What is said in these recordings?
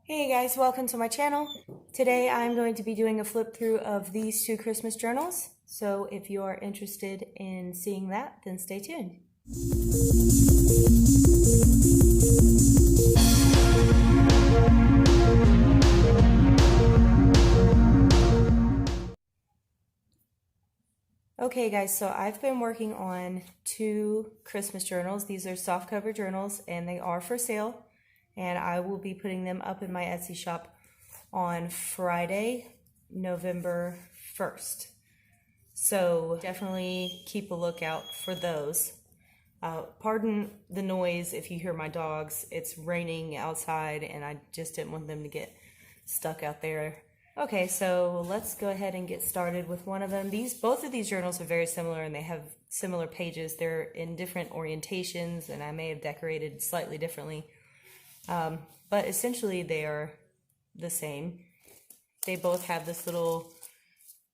Hey guys, welcome to my channel. Today I'm going to be doing a flip through of these two Christmas journals. So if you are interested in seeing that, then stay tuned. Okay guys, so I've been working on two Christmas journals. These are softcover journals and they are for sale. And I will be putting them up in my Etsy shop on Friday, November 1st. So definitely keep a lookout for those. Pardon the noise if you hear my dogs. It's raining outside and I just didn't want them to get stuck out there. Okay, so let's go ahead and get started with one of them. Both of these journals are very similar and they have similar pages. They're in different orientations and I may have decorated slightly differently. But essentially they are the same. They both have this little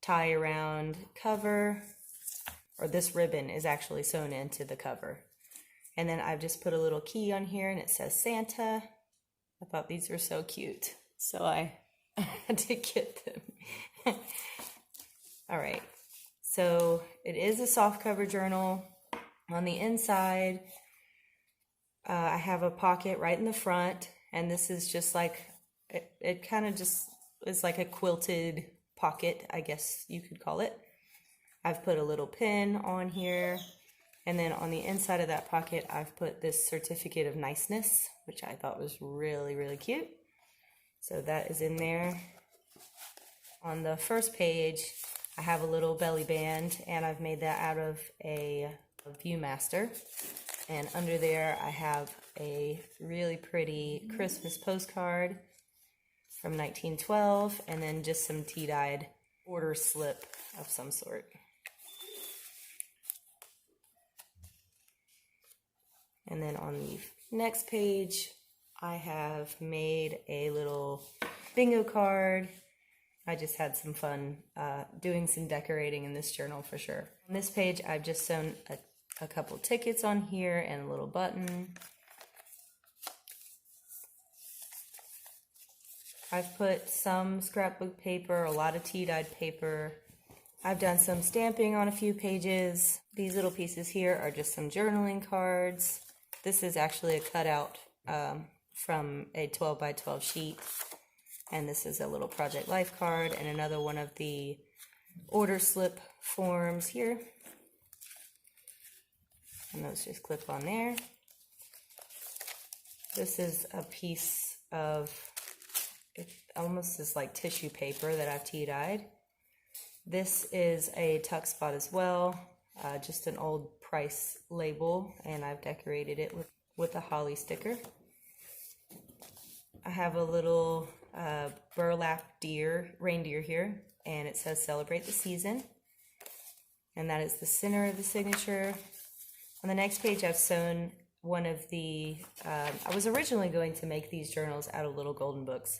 tie around cover, or this ribbon is actually sewn into the cover. And then I've just put a little key on here and it says Santa. I thought these were so cute, so I had to get them. All right, so it is a soft cover journal. On the inside, I have a pocket right in the front, and this is just like, it kind of just is like a quilted pocket, I guess you could call it. I've put a little pin on here, and then on the inside of that pocket, I've put this certificate of niceness, which I thought was really, really cute. So that is in there. On the first page, I have a little belly band, and I've made that out of a Viewmaster. And under there, I have a really pretty Christmas postcard from 1912, and then just some tea-dyed order slip of some sort. And then on the next page, I have made a little bingo card. I just had some fun doing some decorating in this journal for sure. On this page, I've just sewn a couple tickets on here and a little button. I've put some scrapbook paper, a lot of tea-dyed paper. I've done some stamping on a few pages. These little pieces here are just some journaling cards. This is actually a cutout from a 12 by 12 sheet. And this is a little Project Life card and another one of the order slip forms here. And those just clip on there. This is a piece of, it almost is like tissue paper that I've tea-dyed. This is a tuck spot as well, just an old price label, and I've decorated it with a holly sticker. I have a little burlap reindeer here, and it says Celebrate the Season. And that is the center of the signature. On the next page, I've sewn one of the, I was originally going to make these journals out of little golden books.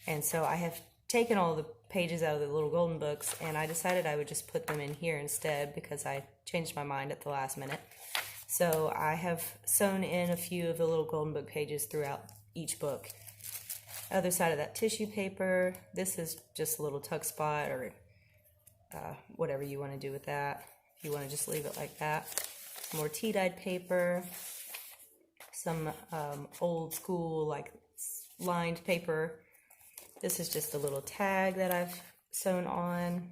And so I have taken all the pages out of the little golden books, and I decided I would just put them in here instead because I changed my mind at the last minute. So I have sewn in a few of the little golden book pages throughout each book. Other side of that tissue paper, this is just a little tuck spot or whatever you want to do with that. If you want to just leave it like that. More tea-dyed paper, some old school like lined paper. This is just a little tag that I've sewn on.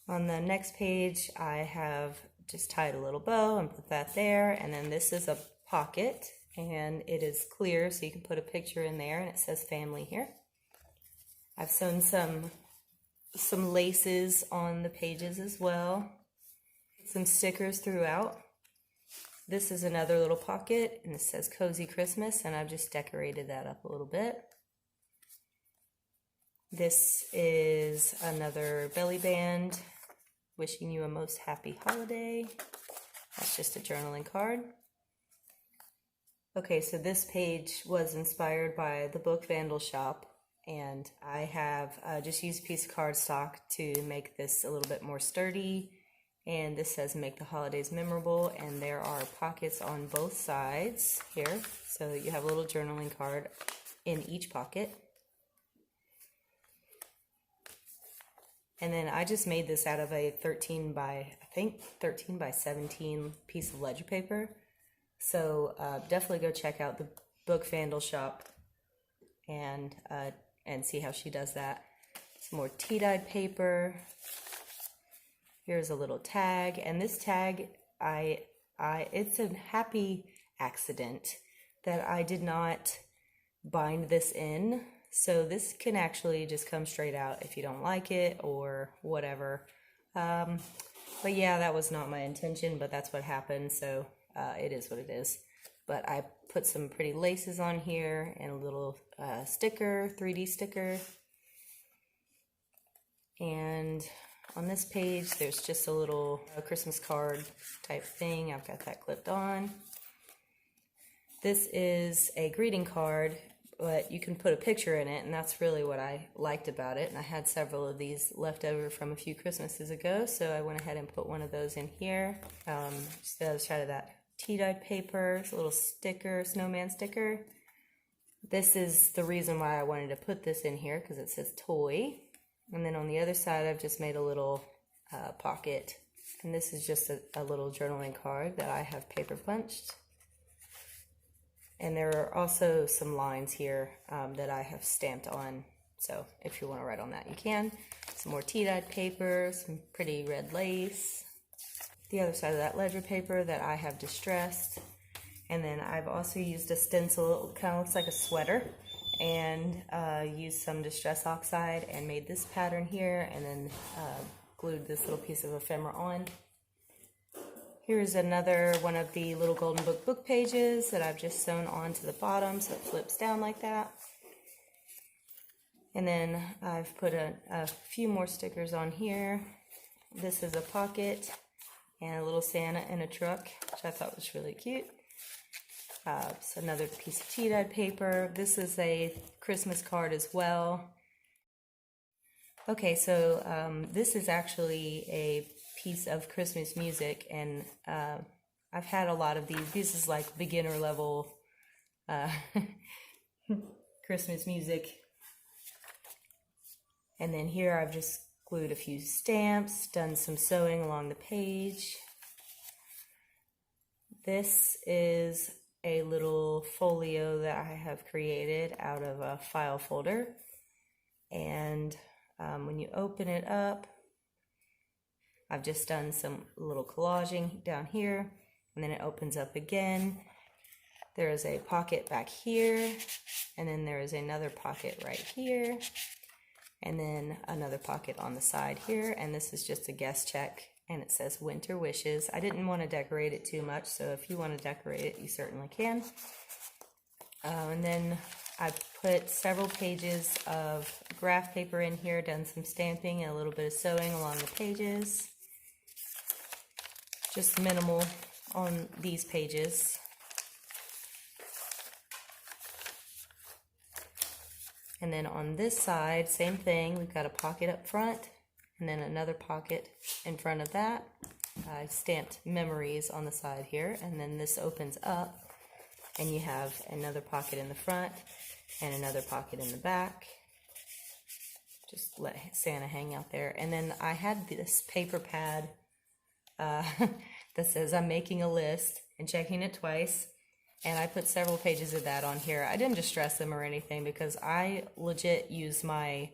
On the next page, I have just tied a little bow and put that there. And then this is a pocket, and it is clear, so you can put a picture in there, and it says family here. I've sewn some laces on the pages as well. Some stickers throughout. This is another little pocket, and it says Cozy Christmas, and I've just decorated that up a little bit. This is another belly band, wishing you a most happy holiday. That's just a journaling card. Okay, so this page was inspired by the book Vandal Shop, and I have just used a piece of cardstock to make this a little bit more sturdy And this says make the holidays memorable, and there are pockets on both sides here. So you have a little journaling card in each pocket. And then I just made this out of a 13 by 17 piece of ledger paper. So definitely go check out the Book Vandal shop and see how she does that. Some more tea-dyed paper. Here's a little tag, and this tag, it's a happy accident that I did not bind this in. So this can actually just come straight out if you don't like it or whatever. But yeah, that was not my intention, but that's what happened. So it is what it is. But I put some pretty laces on here and a little sticker, 3D sticker. And on this page, there's just a little Christmas card type thing. I've got that clipped on. This is a greeting card, but you can put a picture in it, and that's really what I liked about it. And I had several of these left over from a few Christmases ago, so I went ahead and put one of those in here. Just the other side of that tea-dyed paper, it's a little sticker, snowman sticker. This is the reason why I wanted to put this in here, because it says toy. And then on the other side, I've just made a little pocket. And this is just a little journaling card that I have paper punched. And there are also some lines here that I have stamped on. So if you want to write on that, you can. Some more tea-dyed paper, some pretty red lace. The other side of that ledger paper that I have distressed. And then I've also used a stencil, it kind of looks like a sweater. And used some Distress Oxide and made this pattern here, and then glued this little piece of ephemera on. Here's another one of the little Golden book pages that I've just sewn onto the bottom so it flips down like that. And then I've put a few more stickers on here. This is a pocket and a little Santa in a truck, which I thought was really cute. So another piece of tea-dyed paper. This is a Christmas card as well. Okay, so this is actually a piece of Christmas music, and I've had a lot of these. This is like beginner level Christmas music. And then here I've just glued a few stamps, done some sewing along the page. This is a little folio that I have created out of a file folder, and when you open it up, I've just done some little collaging down here, and then it opens up again. There is a pocket back here, and then there is another pocket right here, and then another pocket on the side here, and this is just a guest check. And it says Winter Wishes. I didn't want to decorate it too much, so if you want to decorate it, you certainly can. And then I put several pages of graph paper in here, done some stamping and a little bit of sewing along the pages. Just minimal on these pages. And then on this side, same thing. We've got a pocket up front, and then another pocket in front of that. I stamped memories on the side here, and then this opens up, and you have another pocket in the front and another pocket in the back. Just let Santa hang out there. And then I had this paper pad that says I'm making a list and checking it twice. And I put several pages of that on here. I didn't distress them or anything because I legit use my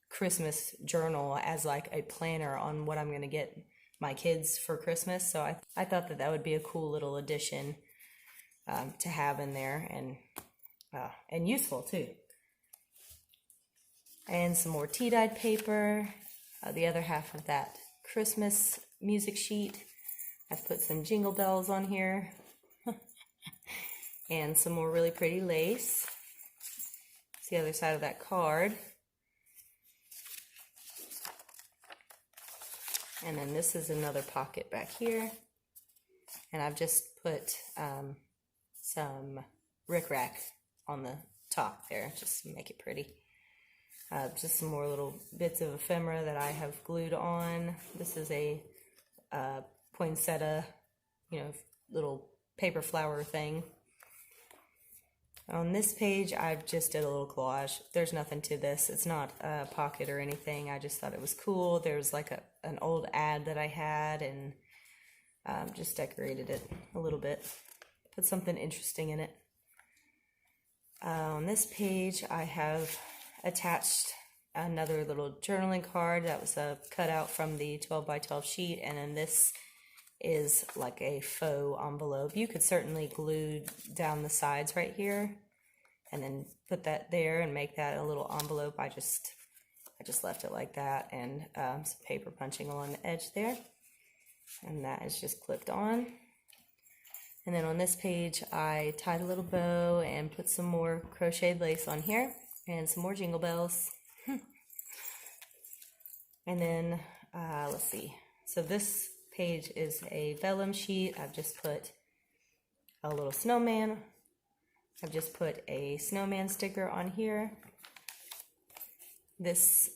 Christmas journal as like a planner on what I'm going to get my kids for Christmas. So I thought that would be a cool little addition to have in there, and useful too. And some more tea-dyed paper. The other half of that Christmas music sheet. I've put some jingle bells on here. And some more really pretty lace. It's the other side of that card. And then this is another pocket back here. And I've just put some rickrack on the top there, just to make it pretty. Just some more little bits of ephemera that I have glued on. This is a poinsettia, little paper flower thing. On this page, I've just did a little collage. There's nothing to this. It's not a pocket or anything. I just thought it was cool. There's like an old ad that I had, and just decorated it a little bit. Put something interesting in it. On this page, I have attached another little journaling card that was a cutout from the 12 by 12 sheet, and then this is like a faux envelope. You could certainly glue down the sides right here and then put that there and make that a little envelope. I just left it like that, and some paper punching along the edge there, and that is just clipped on. And then on this page, I tied a little bow and put some more crocheted lace on here and some more jingle bells. And then let's see, so this page is a vellum sheet. I've just put a little snowman. I've just put a snowman sticker on here. This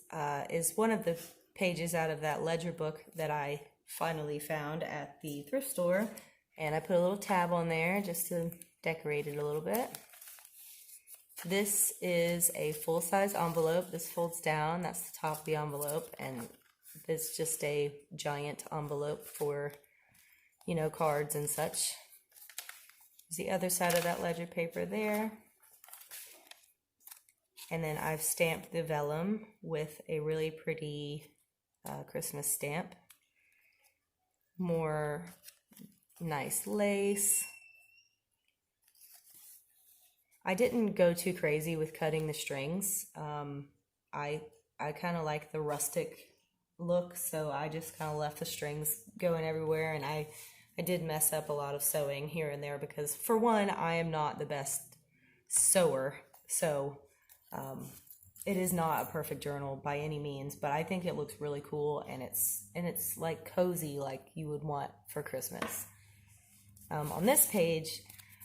is one of the pages out of that ledger book that I finally found at the thrift store, and I put a little tab on there just to decorate it a little bit. This is a full-size envelope. This folds down. That's the top of the envelope, and it's just a giant envelope for, cards and such. There's the other side of that ledger paper there. And then I've stamped the vellum with a really pretty Christmas stamp. More nice lace. I didn't go too crazy with cutting the strings. I kind of like the rustic look, so I just kind of left the strings going everywhere, and I did mess up a lot of sewing here and there because, for one, I am not the best sewer, so it is not a perfect journal by any means, but I think it looks really cool, and it's like cozy, like you would want for Christmas. On this page,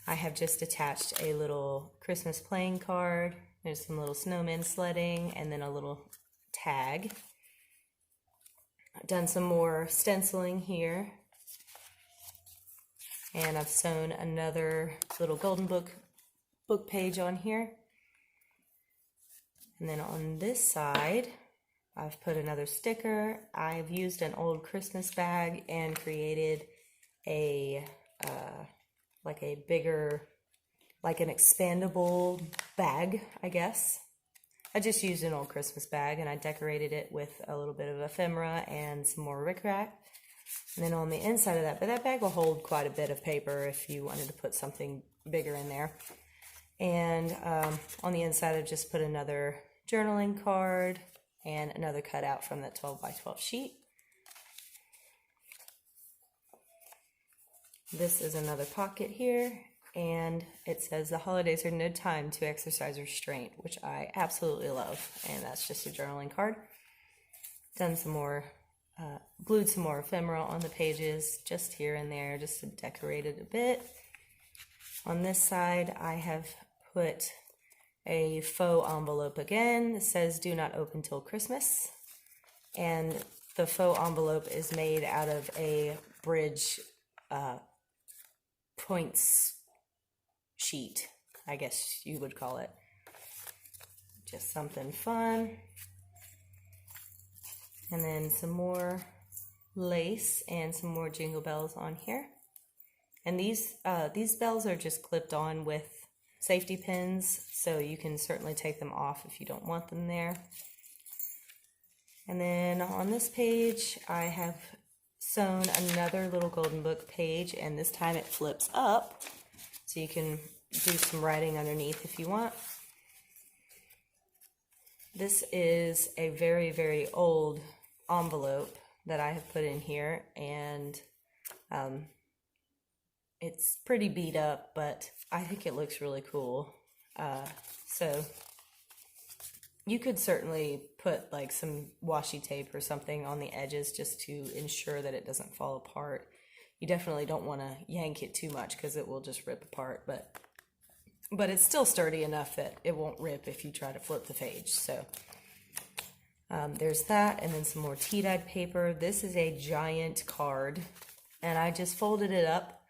I have just attached a little Christmas playing card. There's some little snowmen sledding, and then a little tag. I've done some more stenciling here, and I've sewn another little golden book page on here. And then on this side, I've put another sticker. I've used an old Christmas bag and created a like a bigger, like an expandable bag, I guess. I just used an old Christmas bag, and I decorated it with a little bit of ephemera and some more rickrack. And then on the inside of that, but that bag will hold quite a bit of paper if you wanted to put something bigger in there. And on the inside, I've just put another journaling card and another cutout from that 12 by 12 sheet. This is another pocket here, and it says the holidays are no time to exercise restraint, which I absolutely love, and that's just a journaling card. Done some more, glued some more ephemera on the pages, just here and there, just to decorate it a bit. On this side, I have put a faux envelope again. It says do not open till Christmas, and the faux envelope is made out of a bridge points sheet, I guess you would call it. Just something fun. And then some more lace and some more jingle bells on here. And these bells are just clipped on with safety pins, so you can certainly take them off if you don't want them there. And then on this page, I have sewn another little golden book page, and this time it flips up, so you can do some writing underneath if you want. This is a very, very old envelope that I have put in here, and it's pretty beat up, but I think it looks really cool. So you could certainly put like some washi tape or something on the edges just to ensure that it doesn't fall apart. You definitely don't want to yank it too much because it will just rip apart, but it's still sturdy enough that it won't rip if you try to flip the page. So There's that, and then some more tea-dyed paper. This is a giant card, and I just folded it up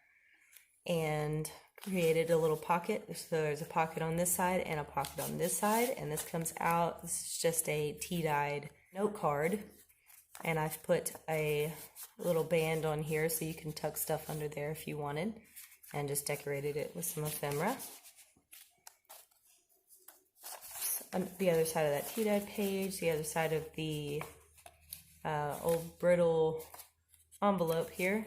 and created a little pocket. So there's a pocket on this side and a pocket on this side, and this comes out. This is just a tea-dyed note card, and I've put a little band on here so you can tuck stuff under there if you wanted, and just decorated it with some ephemera. The other side of that tea-dyed page, the other side of the old brittle envelope here.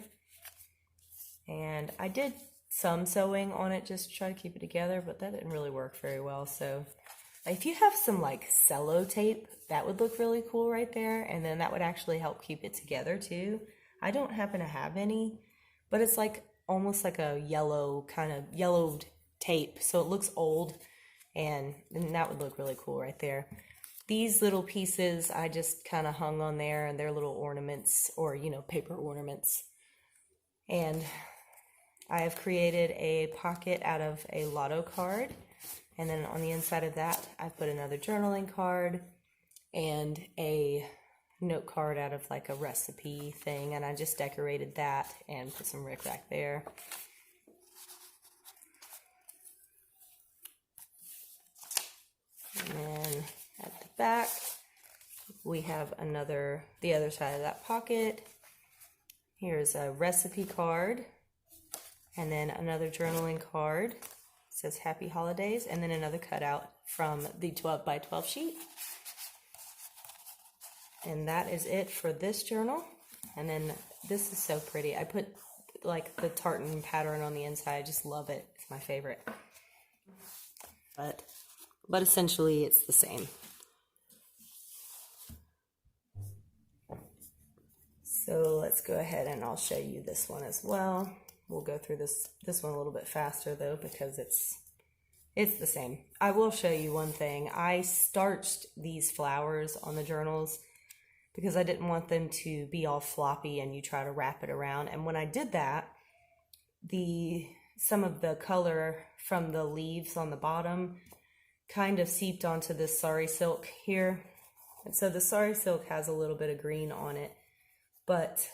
And I did some sewing on it just to try to keep it together, but that didn't really work very well. So if you have some like cello tape, that would look really cool right there, and then that would actually help keep it together too. I don't happen to have any, but it's like almost like a yellow, kind of yellowed tape, so it looks old. And that would look really cool right there. These little pieces I just kind of hung on there, and they're little ornaments, or paper ornaments. And I have created a pocket out of a lotto card, and then on the inside of that I've put another journaling card and a note card out of like a recipe thing, and I just decorated that and put some rickrack there. And then at the back, we have the other side of that pocket. Here's a recipe card, and then another journaling card. It says Happy Holidays, and then another cutout from the 12 by 12 sheet. And that is it for this journal. And then this is so pretty. I put like the tartan pattern on the inside. I just love it. It's my favorite. But essentially it's the same. So let's go ahead and I'll show you this one as well. We'll go through this one a little bit faster though, because it's the same. I will show you one thing. I starched these flowers on the journals because I didn't want them to be all floppy and you try to wrap it around. And when I did that, some of the color from the leaves on the bottom kind of seeped onto this sari silk here. And so the sari silk has a little bit of green on it, but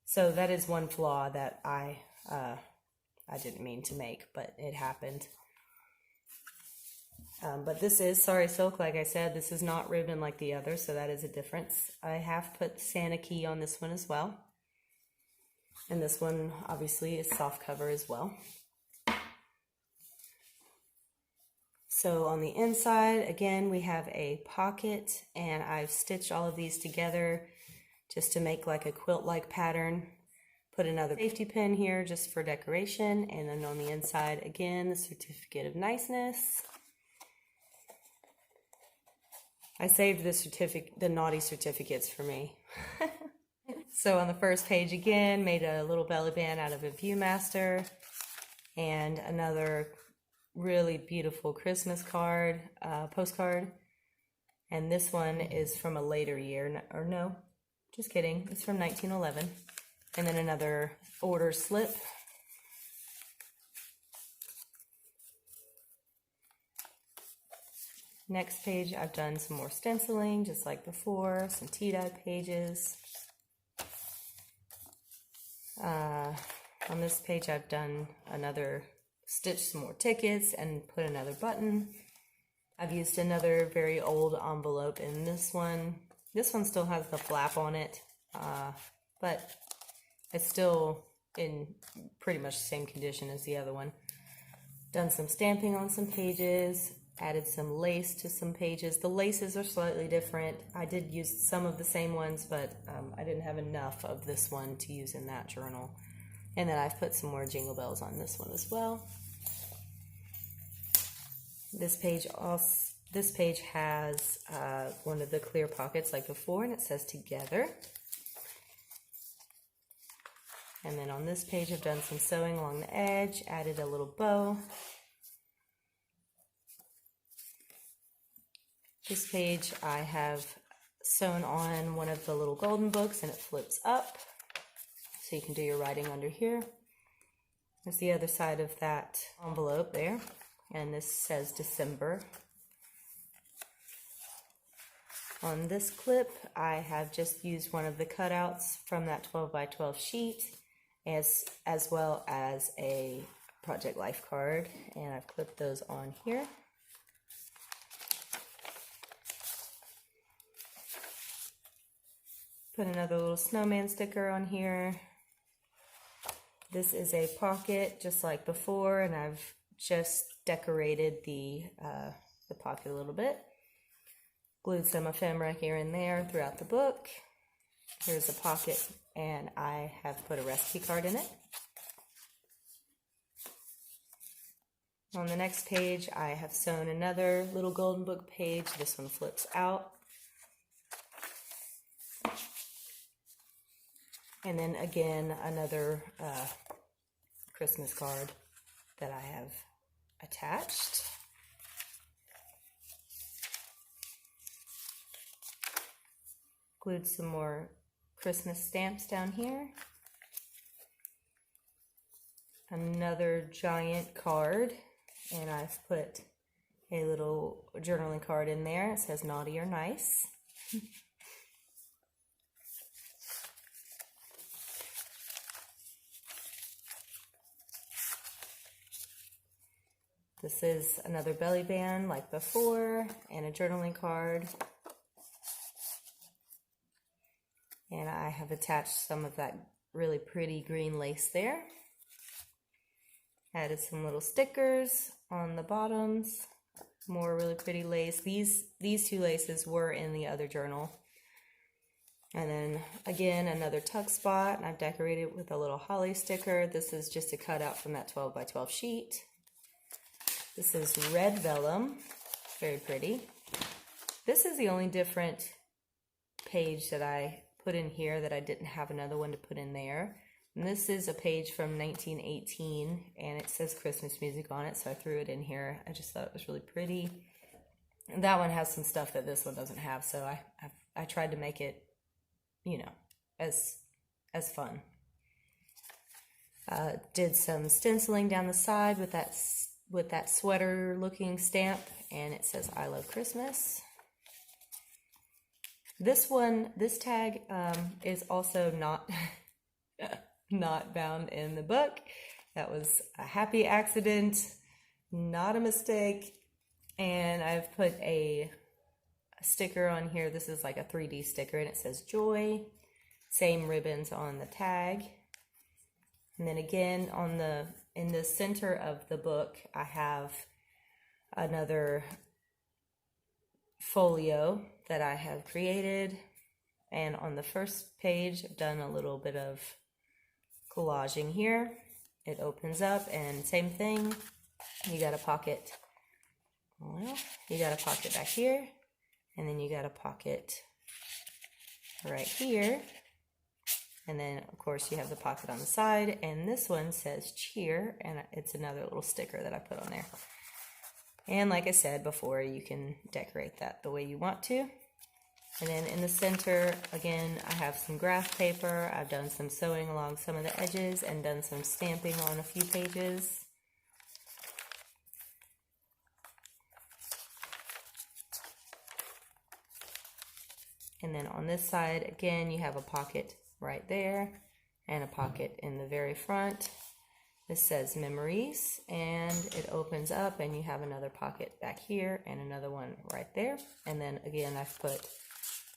so that is one flaw that I didn't mean to make, but it happened. But this is sari silk, like I said. This is not ribbon like the other, so that is a difference. I have put Santa key on this one as well, and this one obviously is soft cover as well. So on the inside, again, we have a pocket, and I've stitched all of these together just to make like a quilt-like pattern. Put another safety pin here just for decoration, and then on the inside, again, the certificate of niceness. I saved the naughty certificates for me. So on the first page again, made a little belly band out of a Viewmaster, and another really beautiful Christmas card, postcard. And this one is from a later year, or no, just kidding, it's from 1911. And then another order slip. Next page, I've done some more stenciling, just like before, some tea-dyed pages. On this page, I've done stitched some more tickets and put another button. I've used another very old envelope in this one. This one still has the flap on it, but it's still in pretty much the same condition as the other one. Done some stamping on some pages, added some lace to some pages. The laces are slightly different. I did use some of the same ones, but I didn't have enough of this one to use in that journal. And then I've put some more jingle bells on this one as well. This page has one of the clear pockets like before, and it says together. And then on this page, I've done some sewing along the edge, added a little bow. This page, I have sewn on one of the little golden books, and it flips up, so you can do your writing under here. There's the other side of that envelope there, and this says December. on this clip, I have just used one of the cutouts from that 12 by 12 sheet, as well as a Project Life card, and I've clipped those on here. Put another little snowman sticker on here. This is a pocket just like before, and I've just decorated the pocket a little bit. Glued some ephemera here and there throughout the book. Here's a pocket, and I have put a recipe card in it. On the next page, I have sewn another little golden book page. This one flips out. And then again, another Christmas card that I have attached. Glued some more Christmas stamps down here. Another giant card, and I've put a little journaling card in there. It says naughty or nice. This is another belly band like before, and a journaling card. And I have attached some of that really pretty green lace there. Added some little stickers on the bottoms. More really pretty lace. These two laces were in the other journal. And then again, another tuck spot, and I've decorated it with a little holly sticker. This is just a cutout from that 12 by 12 sheet. This is red vellum, very pretty. This is the only different page that I put in here that I didn't have another one to put in there. And this is a page from 1918, and it says Christmas music on it, so I threw it in here. I just thought it was really pretty. And that one has some stuff that this one doesn't have, so I tried to make it, you know, as fun. Did some stenciling down the side with that sweater looking stamp, and it says I love Christmas. This tag is also not not bound in the book. That was a happy accident, not a mistake. And I've put a sticker on here. This is like a 3D sticker, and it says joy. Same ribbons on the tag. And then again in the center of the book, I have another folio that I have created, and on the first page I've done a little bit of collaging here. It opens up, and same thing, you got a pocket, well, you got a pocket back here, and then you got a pocket right here, and then of course you have the pocket on the side, and this one says cheer, and it's another little sticker that I put on there. And like I said before, you can decorate that the way you want to. And then in the center, again, I have some graph paper. I've done some sewing along some of the edges and done some stamping on a few pages. And then on this side, again, you have a pocket right there and a pocket in the very front. This says memories, and it opens up, and you have another pocket back here and another one right there. And then again, I've put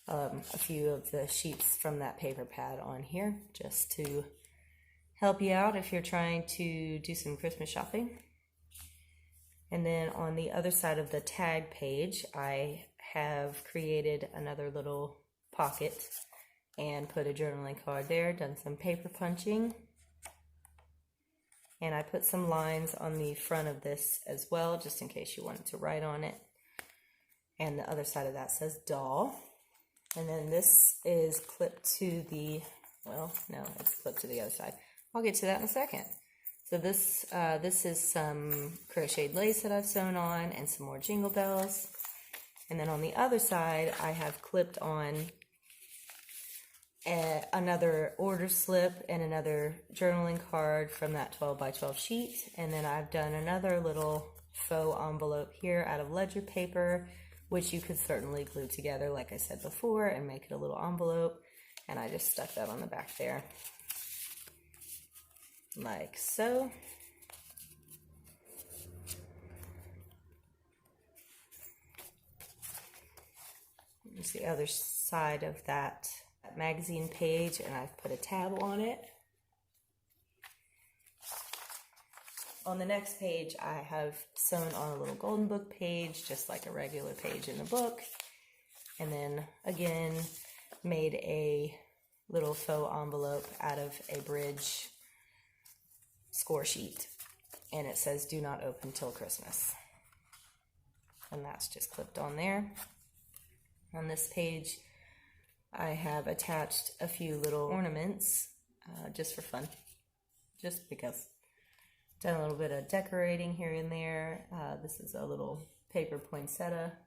a few of the sheets from that paper pad on here just to help you out if you're trying to do some Christmas shopping. And then on the other side of the tag page, I have created another little pocket and put a journaling card there, done some paper punching. And I put some lines on the front of this as well, just in case you wanted to write on it. And the other side of that says doll. And then this is clipped to the, well, no, it's clipped to the other side. I'll get to that in a second. So this is some crocheted lace that I've sewn on and some more jingle bells. And then on the other side, I have clipped on another order slip and another journaling card from that 12 by 12 sheet. And then I've done another little faux envelope here out of ledger paper which you could certainly glue together, like I said before, and make it a little envelope. And I just stuck that on the back there, like so. Here's the other side of that magazine page, and I've put a tab on it. On the next page, I have sewn on a little golden book page, just like a regular page in the book. And then again, made a little faux envelope out of a bridge score sheet. And it says, "Do not open till Christmas." And that's just clipped on there. On this page, I have attached a few little ornaments, just for fun, just because. Done a little bit of decorating here and there. This is a little paper poinsettia.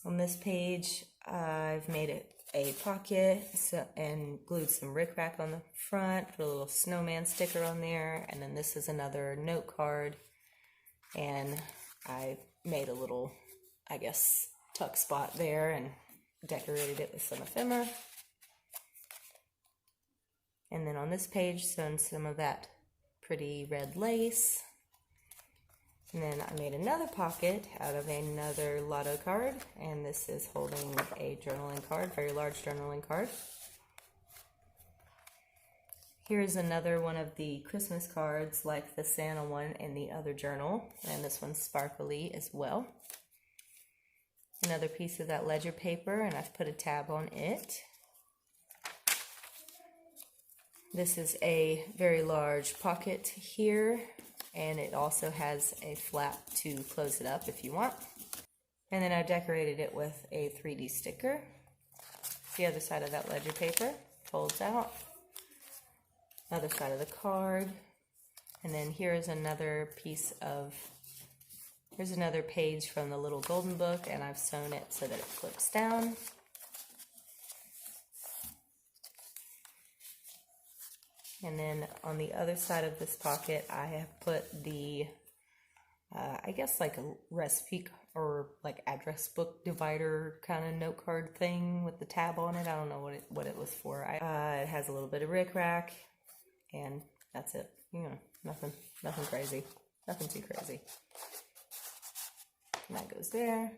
On this page, I've made a pocket and glued some rickrack on the front, put a little snowman sticker on there, and then this is another note card, and I made a little, I guess, tuck spot there and decorated it with some ephemera. And then on this page, sewn some of that pretty red lace. And then I made another pocket out of another lotto card, and this is holding a journaling card, very large journaling card. Here's another one of the Christmas cards, like the Santa one and the other journal, and this one's sparkly as well. Another piece of that ledger paper, and I've put a tab on it. This is a very large pocket here, and it also has a flap to close it up if you want. And then I decorated it with a 3D sticker. The other side of that ledger paper folds out. Other side of the card. And then here's another piece of, here's another page from the little golden book, and I've sewn it so that it flips down. And then on the other side of this pocket, I have put the, I guess like a recipe or like address book divider kind of note card thing with the tab on it. I don't know what it was for. It has a little bit of rickrack, and that's it. You know, nothing crazy, nothing too crazy. And that goes there.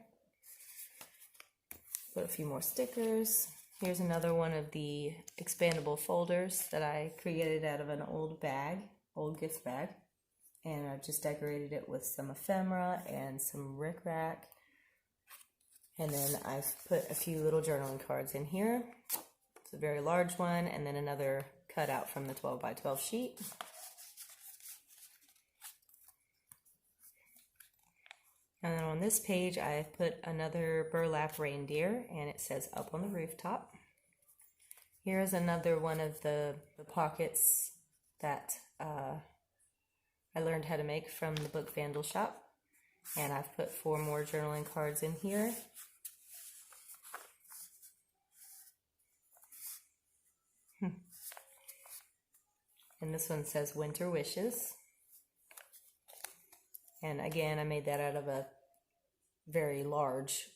Put a few more stickers. Here's another one of the expandable folders that I created out of an old gift bag. And I just decorated it with some ephemera and some rickrack. And then I've put a few little journaling cards in here. It's a very large one, and then another cutout from the 12 by 12 sheet. And then on this page, I've put another burlap reindeer, and it says "Up on the Rooftop." Here's another one of the pockets that I learned how to make from the Book Vandal shop. And I've put 4 more journaling cards in here. And this one says "Winter Wishes." And again, I made that out of a very large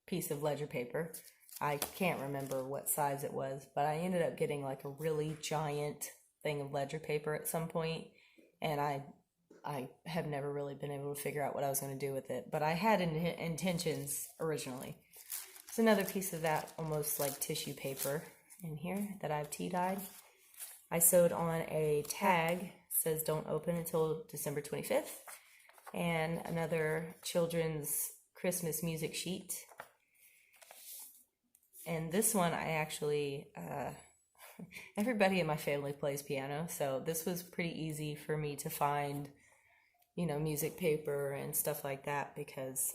piece of ledger paper. I can't remember what size it was, but I ended up getting like a really giant thing of ledger paper at some point, and I have never really been able to figure out what I was going to do with it, but I had intentions originally. There's another piece of that almost like tissue paper in here that I've tea-dyed. I sewed on a tag, says "Don't open until December 25th, and another children's Christmas music sheet. And this one I actually, everybody in my family plays piano, so this was pretty easy for me to find, you know, music paper and stuff like that, because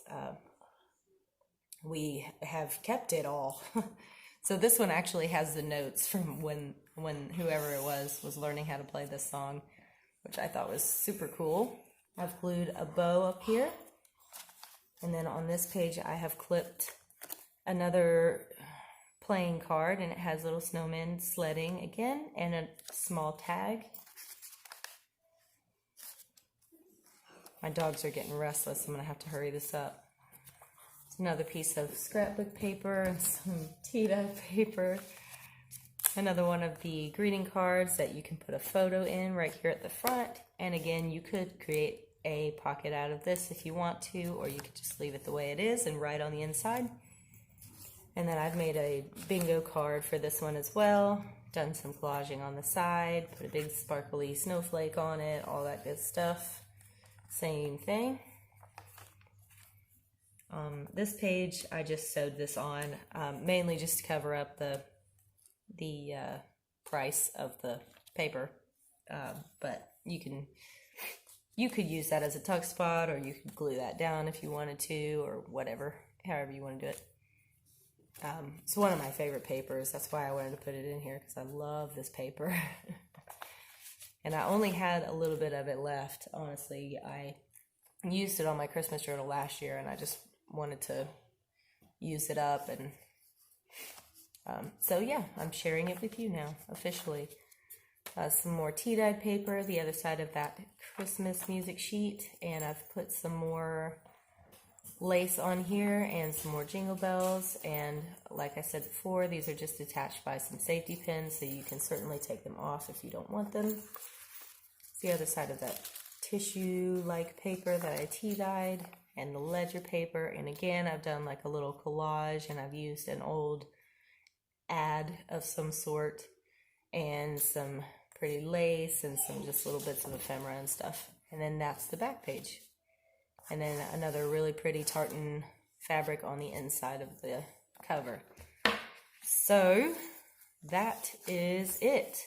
we have kept it all. So this one actually has the notes from when whoever it was learning how to play this song, which I thought was super cool. I've glued a bow up here. And then on this page I have clipped another playing card, and it has little snowmen sledding again and a small tag. My dogs are getting restless. I'm going to have to hurry this up. It's another piece of scrapbook paper and some tea-dye paper. Another one of the greeting cards that you can put a photo in right here at the front. And again, you could create a pocket out of this if you want to, or you could just leave it the way it is and write on the inside. And then I've made a bingo card for this one as well. Done some collaging on the side, put a big sparkly snowflake on it, all that good stuff. Same thing. This page, I just sewed this on, mainly just to cover up the price of the paper. But you could use that as a tuck spot, or you could glue that down if you wanted to, or whatever, however you want to do it. It's one of my favorite papers. That's why I wanted to put it in here, because I love this paper. And I only had a little bit of it left, honestly. I used it on my Christmas journal last year, and I just wanted to use it up. And so yeah, I'm sharing it with you now, officially. Some more tea-dyed paper, the other side of that Christmas music sheet, and I've put some more lace on here and some more jingle bells. And like I said before, these are just attached by some safety pins, so you can certainly take them off if you don't want them. It's the other side of that tissue-like paper that I tea-dyed, and the ledger paper. And again, I've done like a little collage, and I've used an old ad of some sort and some pretty lace and some just little bits of ephemera and stuff. And then that's the back page. And then another really pretty tartan fabric on the inside of the cover. So that is it.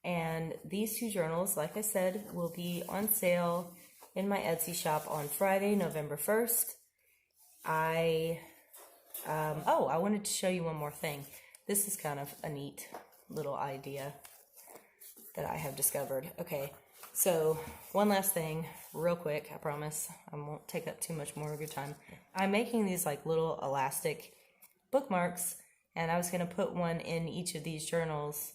And these two journals, like I said, will be on sale in my Etsy shop on Friday, November 1st. I wanted to show you one more thing. This is kind of a neat little idea that I have discovered. Okay, so one last thing, real quick, I promise. I won't take up too much more of your time. I'm making these like little elastic bookmarks, and I was going to put one in each of these journals.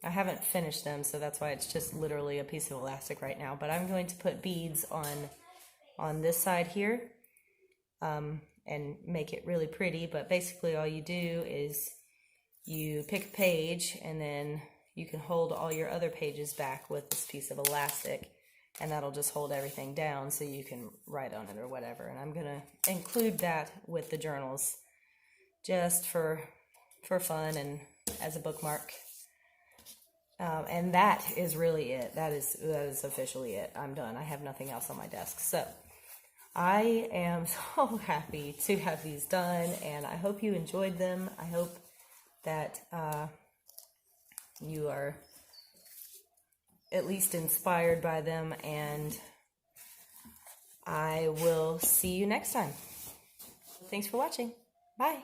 I haven't finished them, so that's why it's just literally a piece of elastic right now. But I'm going to put beads on this side here and make it really pretty. But basically all you do is you pick a page, and then you can hold all your other pages back with this piece of elastic, and that'll just hold everything down so you can write on it or whatever. And I'm going to include that with the journals just for fun and as a bookmark. And that is really it. That is officially it. I'm done. I have nothing else on my desk. So I am so happy to have these done, and I hope you enjoyed them. I hope that you are at least inspired by them, and I will see you next time. Thanks for watching. Bye.